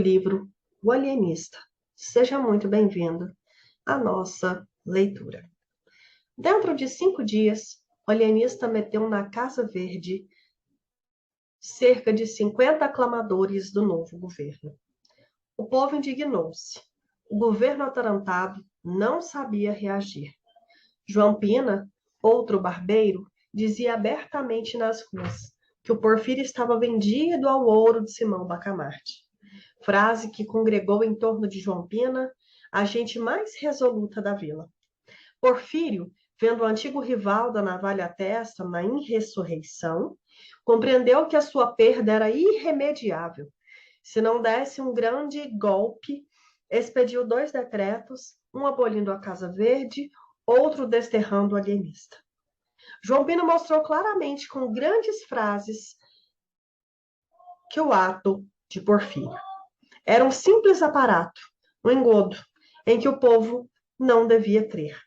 livro O Alienista. Seja muito bem-vindo à nossa leitura. Dentro de 5 dias, o alienista meteu na Casa Verde cerca de 50 aclamadores do novo governo. O povo indignou-se. O governo atarantado não sabia reagir. João Pina, outro barbeiro, dizia abertamente nas ruas que o Porfírio estava vendido ao ouro de Simão Bacamarte. Frase que congregou em torno de João Pina a gente mais resoluta da vila. Porfírio, vendo o antigo rival da navalha à testa na insurreição, compreendeu que a sua perda era irremediável. Se não desse um grande golpe, expediu 2 decretos, um abolindo a Casa Verde, outro desterrando o alienista. João Pina mostrou claramente, com grandes frases, que o ato de Porfírio era um simples aparato, um engodo, em que o povo não devia crer.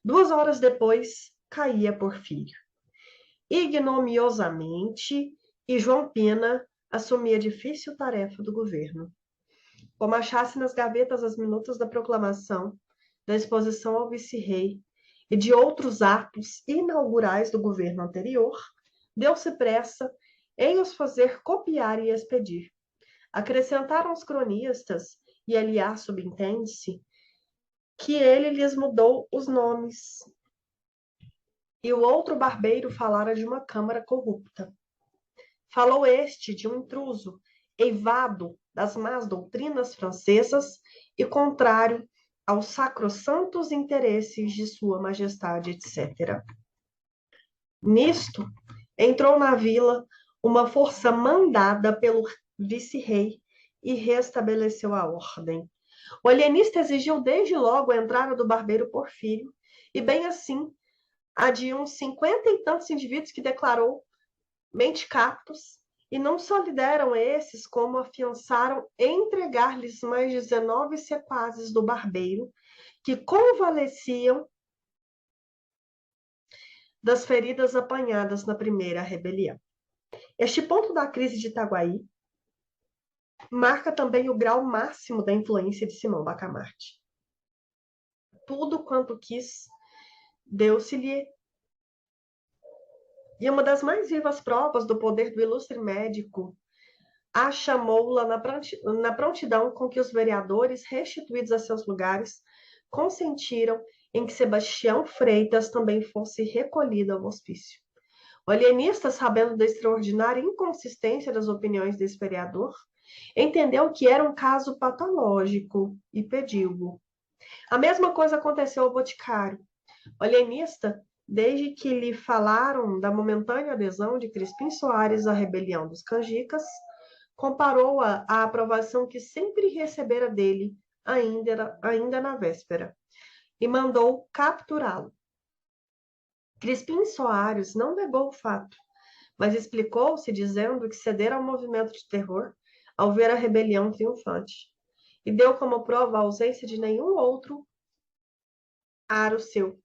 2 horas depois, caía Porfírio. Ignominiosamente, e João Pina assumia a difícil tarefa do governo. Como achasse nas gavetas as minutas da proclamação, da exposição ao vice-rei e de outros atos inaugurais do governo anterior, deu-se pressa em os fazer copiar e expedir. Acrescentaram os cronistas, e aliás subentende-se, que ele lhes mudou os nomes. E o outro barbeiro falara de uma câmara corrupta. Falou este de um intruso, eivado das más doutrinas francesas e contrário aos sacrossantos interesses de sua majestade, etc. Nisto, entrou na vila uma força mandada pelo vice-rei e restabeleceu a ordem. O alienista exigiu desde logo a entrada do barbeiro Porfírio, e bem assim, a de uns 50 e tantos indivíduos que declarou menticaptos, e não só lhe deram esses, como afiançaram entregar-lhes mais 19 sequazes do barbeiro, que convalesciam das feridas apanhadas na primeira rebelião. Este ponto da crise de Itaguaí marca também o grau máximo da influência de Simão Bacamarte. Tudo quanto quis, deu-se-lhe. E uma das mais vivas provas do poder do ilustre médico a chamou-la na prontidão com que os vereadores, restituídos a seus lugares, consentiram em que Sebastião Freitas também fosse recolhido ao hospício. O alienista, sabendo da extraordinária inconsistência das opiniões desse vereador, entendeu que era um caso patológico e pediu-o. A mesma coisa aconteceu ao boticário. O alienista, desde que lhe falaram da momentânea adesão de Crispim Soares à rebelião dos canjicas, comparou-a à aprovação que sempre recebera dele, ainda na véspera, e mandou capturá-lo. Crispim Soares não negou o fato, mas explicou-se dizendo que cedera ao movimento de terror ao ver a rebelião triunfante, e deu como prova a ausência de nenhum outro aro seu,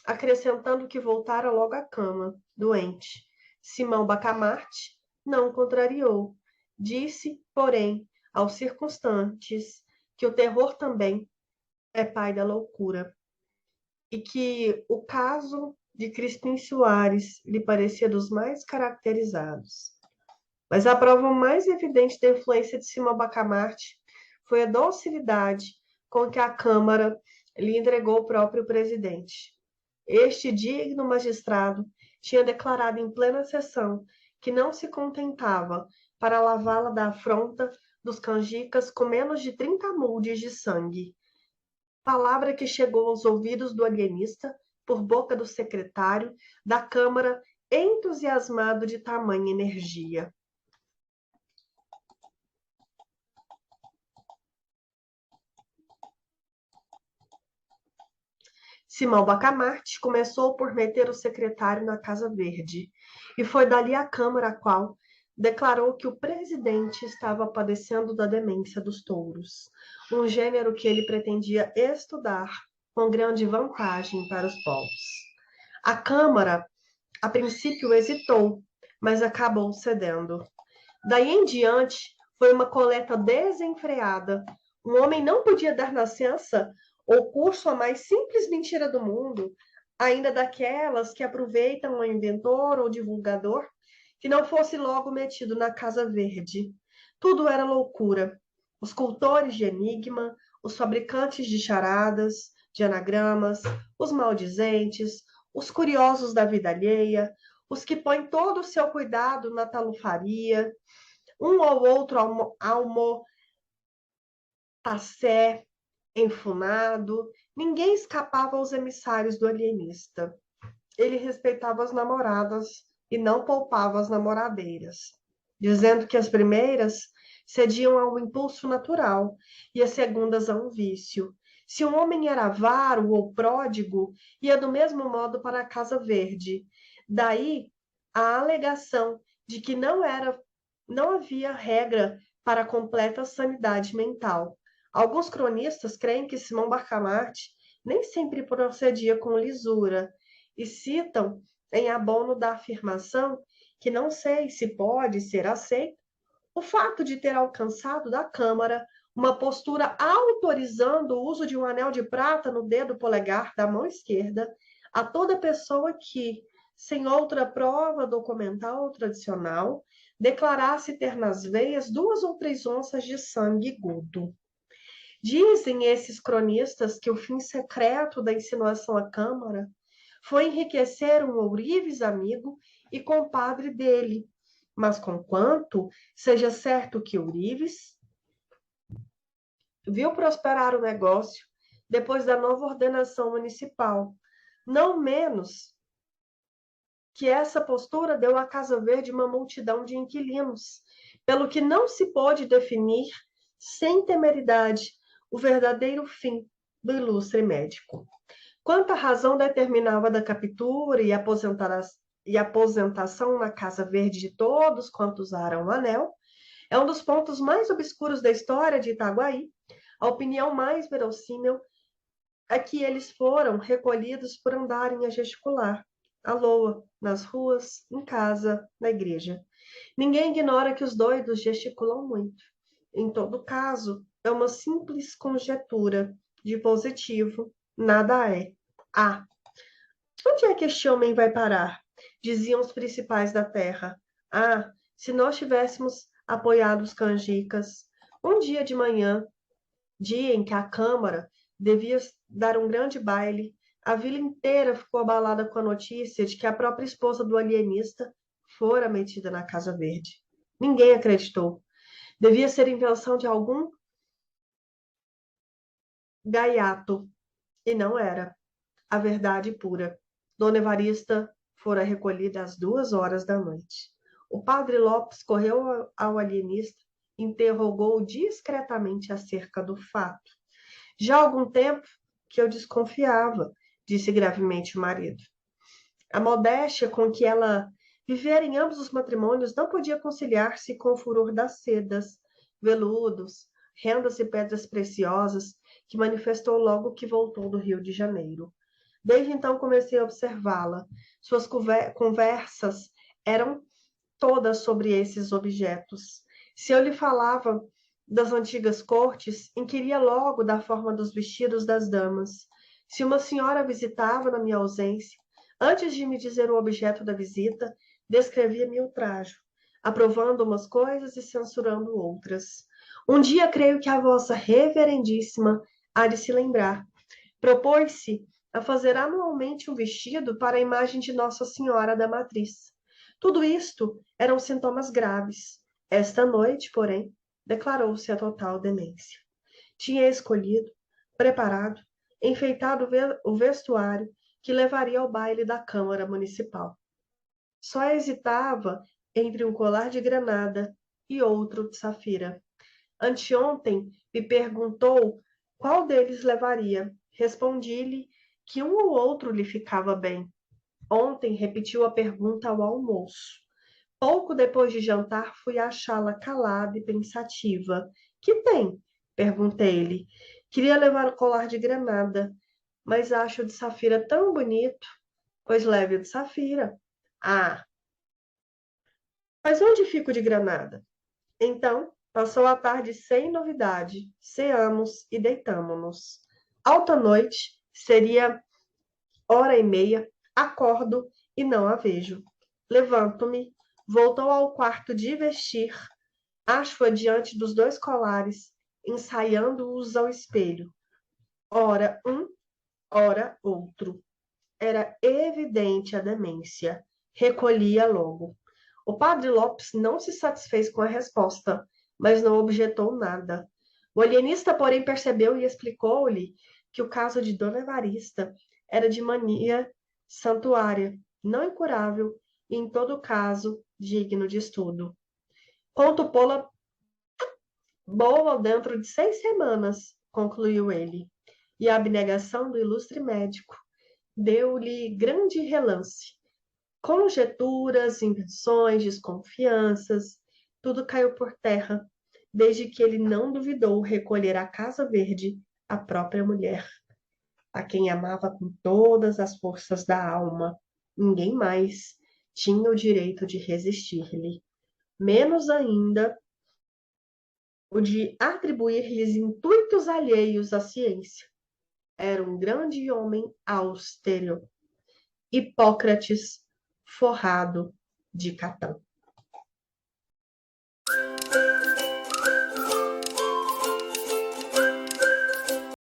acrescentando que voltara logo à cama, doente. Simão Bacamarte não contrariou. Disse, porém, aos circunstantes que o terror também é pai da loucura, e que o caso de Crispim Soares lhe parecia dos mais caracterizados. Mas a prova mais evidente da influência de Simão Bacamarte foi a docilidade com que a Câmara lhe entregou o próprio presidente. Este digno magistrado tinha declarado em plena sessão que não se contentava para lavá-la da afronta dos canjicas com menos de 30 muldes de sangue. Palavra que chegou aos ouvidos do alienista por boca do secretário da Câmara, entusiasmado de tamanha energia. Simão Bacamarte começou por meter o secretário na Casa Verde, e foi dali à Câmara a qual declarou que o presidente estava padecendo da demência dos touros, um gênero que ele pretendia estudar com grande vantagem para os povos. A Câmara, a princípio, hesitou, mas acabou cedendo. Daí em diante, Foi uma coleta desenfreada. Um homem não podia dar nascença ou curso à mais simples mentira do mundo, ainda daquelas que aproveitam o inventor ou divulgador, que não fosse logo metido na Casa Verde. Tudo era loucura. Os cultores de enigma, os fabricantes de charadas, de anagramas, os maldizentes, os curiosos da vida alheia, os que põem todo o seu cuidado na talufaria, um ou outro almopassé enfunado, ninguém escapava aos emissários do alienista. Ele respeitava as namoradas e não poupava as namoradeiras, dizendo que as primeiras cediam a um impulso natural e as segundas a um vício. Se um homem era avaro ou pródigo, ia do mesmo modo para a Casa Verde. Daí a alegação de que não havia regra para a completa sanidade mental. Alguns cronistas creem que Simão Bacamarte nem sempre procedia com lisura e citam, em abono da afirmação, que não sei se pode ser aceito, o fato de ter alcançado da Câmara uma postura autorizando o uso de um anel de prata no dedo polegar da mão esquerda a toda pessoa que, sem outra prova documental ou tradicional, declarasse ter nas veias 2 ou 3 onças de sangue gudo. Dizem esses cronistas que o fim secreto da insinuação à Câmara foi enriquecer um ourives amigo e compadre dele, mas conquanto seja certo que Ourives viu prosperar o negócio depois da nova ordenação municipal, não menos que essa postura deu à Casa Verde uma multidão de inquilinos, pelo que não se pôde definir, sem temeridade, o verdadeiro fim do ilustre médico. Quanta razão determinava da captura e aposentação na Casa Verde de todos quantos usaram o anel, é um dos pontos mais obscuros da história de Itaguaí. A opinião mais verossímil é que eles foram recolhidos por andarem a gesticular, à loa, nas ruas, em casa, na igreja. Ninguém ignora que os doidos gesticulam muito. Em todo caso, é uma simples conjetura de positivo, nada é. Onde é que este homem vai parar? Diziam os principais da terra. Se nós tivéssemos apoiado os canjicas. Um dia de manhã, dia em que a Câmara devia dar um grande baile, a vila inteira ficou abalada com a notícia de que a própria esposa do alienista fora metida na Casa Verde. Ninguém acreditou. Devia ser invenção de algum gaiato, e não era. A verdade pura. Dona Evarista fora recolhida às 2 horas da noite. O padre Lopes correu ao alienista e interrogou-o discretamente acerca do fato. Já há algum tempo que eu desconfiava, disse gravemente o marido. A modéstia com que ela vivera em ambos os matrimônios não podia conciliar-se com o furor das sedas, veludos, rendas e pedras preciosas que manifestou logo que voltou do Rio de Janeiro. Desde então comecei a observá-la. Suas conversas eram todas sobre esses objetos. Se eu lhe falava das antigas cortes, inquiria logo da forma dos vestidos das damas. Se uma senhora visitava na minha ausência, antes de me dizer o objeto da visita, descrevia-me o trajo, aprovando umas coisas e censurando outras. Um dia creio que a vossa reverendíssima há de se lembrar. Propôs-se a fazer anualmente um vestido para a imagem de Nossa Senhora da Matriz. Tudo isto eram sintomas graves. Esta noite, porém, declarou-se a total demência. Tinha escolhido, preparado, enfeitado o vestuário que levaria ao baile da Câmara Municipal. Só hesitava entre um colar de granada e outro de safira. Anteontem me perguntou qual deles levaria. Respondi-lhe que um ou outro lhe ficava bem. Ontem repetiu a pergunta ao almoço. Pouco depois de jantar, fui achá-la calada e pensativa. Que tem? Perguntei-lhe. Queria levar o colar de granada, mas acho o de safira tão bonito. Pois leve o de safira. Mas onde fica o de granada? Então, Passou a tarde sem novidade. Ceamos e deitamo-nos. Alta noite, seria 1h30, acordo e não a vejo. Levanto-me, voltou ao quarto de vestir, acho-a diante dos 2 colares, ensaiando-os ao espelho. Ora um, ora outro. Era evidente a demência. Recolhia logo. O padre Lopes não se satisfez com a resposta, mas não objetou nada. O alienista, porém, percebeu e explicou-lhe que o caso de Dona Evarista era de mania santuária, não incurável e, em todo caso, digno de estudo. Conto pô-la boa dentro de 6 semanas, concluiu ele, e a abnegação do ilustre médico deu-lhe grande relance. Conjecturas, invenções, desconfianças, tudo caiu por terra, desde que ele não duvidou recolher à Casa Verde a própria mulher, a quem amava com todas as forças da alma. Ninguém mais tinha o direito de resistir-lhe, menos ainda o de atribuir-lhes intuitos alheios à ciência. Era um grande homem austero, Hipócrates forrado de catão.